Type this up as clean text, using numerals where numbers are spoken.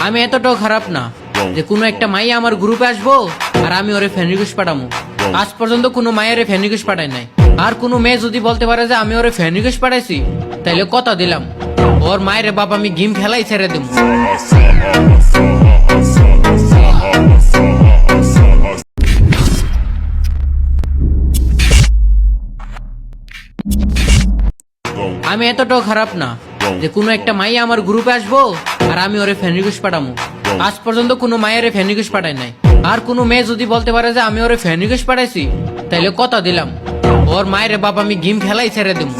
আমি এতটাও খারাপ না যে কোনো একটা মাই আমার গ্রুপে আসবো আর আমি ওরে ফ্রেন্ড রিকোয়েস্ট পাঠাবো। আজ পর্যন্ত কোনো মায়ের ফ্রেন্ড রিকোয়েস্ট পাঠাই নাই। আর কোনো মেয়ে যদি বলতে পারে যে আমি ওরে ফ্রেন্ড রিকোয়েস্ট পাঠাইছি, তাইলে কথা দিলাম ওর মায়ের বাপ আমি গেম খেলাই ছেড়ে দেবো। আমি এতটাও খারাপ না যে কোনো একটা মাই আমার গ্রুপে আসবো আর আমি ওরে ফ্রেন্ড রিকোয়েস্ট পাঠাবো। আজ পর্যন্ত কোনো মায়ের ফ্রেন্ড রিকোয়েস্ট পাঠাই নাই। আর কোনো মেয়ে যদি বলতে পারে যে আমি ওরে ফ্রেন্ড রিকোয়েস্ট পাঠাইছি, তাইলে কথা দিলাম ওর মায়ের বাপ আমি গেম খেলাই ছেড়ে দেবো।